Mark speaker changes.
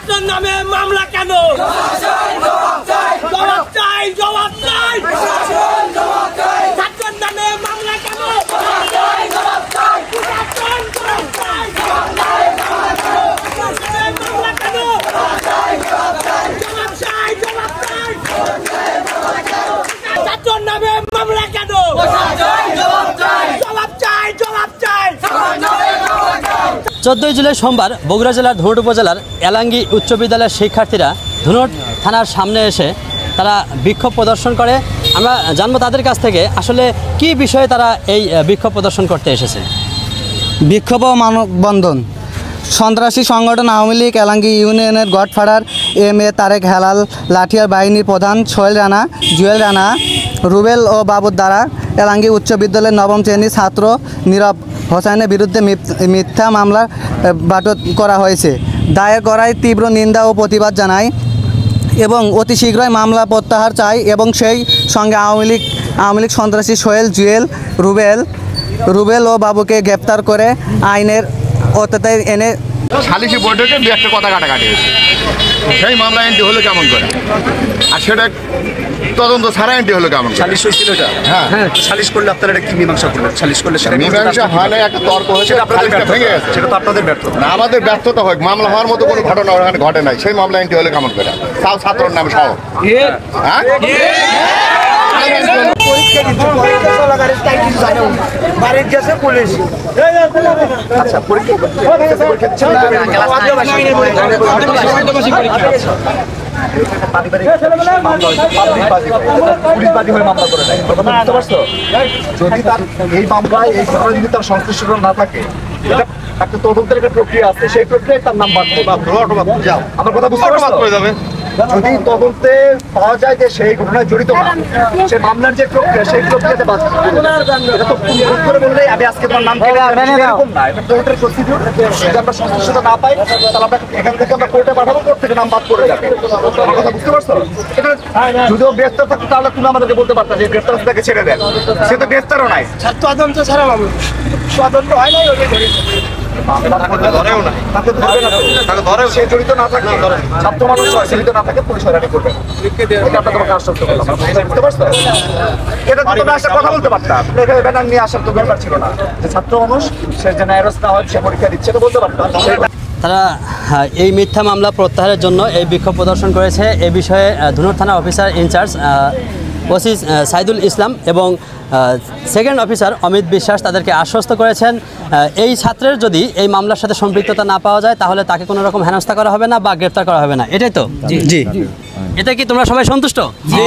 Speaker 1: ছাত্রের নামে মামলা কেন? জবাব চাই, জবাব চাই। ছাত্রের নামে মামলা কেন? ছাত্রের নামে মামলা কেন? জবাব চাই, জবাব চাই।
Speaker 2: 14 জুলাই সোমবার বগুড়া জেলার ধুনট উপজেলার এলাঙ্গি উচ্চ বিদ্যালয়ের শিক্ষার্থীরা ধুনট থানার সামনে এসে তারা বিক্ষোভ প্রদর্শন করে। আমরা জানবো তাদের কাছ থেকে আসলে কি বিষয়ে তারা এই বিক্ষোভ প্রদর্শন করতে এসেছে।
Speaker 3: বিক্ষোভ ও মানববন্ধন। সন্ত্রাসী সংগঠন আওয়ামী লীগ এলাঙ্গি ইউনিয়নের গডফাদার এম.এ. তারেক হেলাল লাঠিয়ার বাহিনীর প্রধান সোহেল রানা, জুয়েল রানা, রুবেল ও বাবুর দ্বারা এলাঙ্গি উচ্চ বিদ্যালয়ের নবম শ্রেণীর ছাত্র নীরব হোসেনের বিরুদ্ধে মিথ্যা মামলা বাটত করা হয়েছে। দায়ের করায় তীব্র নিন্দা ও প্রতিবাদ জানায় এবং অতি শীঘ্রই মামলা প্রত্যাহার চাই এবং সেই সঙ্গে আওয়ামী লীগ সন্ত্রাসী সোহেল, জুয়েল, রুবেল ও বাবুকে গ্রেপ্তার করে আইনের আওতায় এনে
Speaker 4: সালিশি বৈঠকে দু একটা কথা কাটাকাটি হয়েছে। সেই মামলা এন্ট্রি হলো কেমন করে, আর সেটা তদন্ত ছাড়া এন্ট্রি হলো কেমন?
Speaker 5: সালিশ হয়েছিল এটা। হ্যাঁ, সালিশ করলে আপনারা এটা কি মীমাংসা করলেন? সালিশ করলে সেটা
Speaker 4: মীমাংসা হয় না, একটা তর্ক হয়েছে, ভেঙে গেছে।
Speaker 5: সেটা তো আপনাদের ব্যর্থতা না,
Speaker 4: আমাদের ব্যর্থতা হয়। মামলা হওয়ার মতো কোনো ঘটনা ওখানে ঘটে নাই। সেই মামলা এন্ট্রি হলো কেমন করে? তাও ছাত্রর নামে সহ। হ্যাঁ,
Speaker 5: আচ্ছা পরীক্ষা পুলিশবাদী হয়ে মামলা করে নেয়। বুঝতে পারছো? যদি তার এই মামলায় এই ঘটনা যদি তার সংশ্লিষ্ট না থাকে, এটা একটা তদন্তের একটা প্রক্রিয়া আছে, সেই প্রক্রিয়ায় তার নাম বাদ দেবে। আমার কথা বুঝতে পারছো? যদি তদন্তে পাওয়া যায় যে সেই ঘটনায় জড়িত না, সেই মামলার যে প্রক্রিয়া, সেই প্রক্রিয়াতে বাদ এটা তো করে বললেই আমি আজকে তোমার নাম এরকম না। এটা কোর্টের প্রসিডিউর। যদি আমরা সংশ্লিষ্টতা না পাই তাহলে আমরা এখান থেকে আমরা কোর্টে পাঠাবো, কোর্ট থেকে নাম বাদ করে যাবে। আমার কথা বুঝতে পারছো? এটা যদিও গ্রেফতার থাকতো তাহলে তুমি আমাদেরকে বলতে পারতা যে গ্রেফতার তাকে ছেড়ে দেন। সে তো গ্রেফতারও নাই,
Speaker 1: তদন্ত ছাড়া মামলা তদন্ত হয় নাই, ওটাই ধরে
Speaker 5: সে জড়িত না থাকে, ছাত্র মানুষ জড়িত না থাকে, পুলিশ হয়রানি করবে। এটা আমরা তোমাকে আশ্বস্ত করলাম। বুঝতে পারছো? এটা তো তুমি আসার কথা বলতে পারতাম, ব্যানার নিয়ে আসার তো ব্যাপার ছিল না। যে ছাত্র মানুষ সে যে ন্যায়রস না হয়, সে পরীক্ষা দিচ্ছে, এটা বলতে পারতাম।
Speaker 2: তারা এই মিথ্যা মামলা প্রত্যাহারের জন্য এই বিক্ষোভ প্রদর্শন করেছে। এ বিষয়ে ধুনট থানা officer in charge OC Saidul Islam এবং সেকেন্ড অফিসার অমিত বিশ্বাস তাদেরকে আশ্বস্ত করেছেন এই ছাত্রের যদি এই মামলার সাথে সম্পৃক্ততা না পাওয়া যায় তাহলে তাকে কোনো রকম হেনস্থা করা হবে না বা গ্রেপ্তার করা হবে না। এটাই তো? জি। এটা কি তোমরা সবাই সন্তুষ্ট? জি।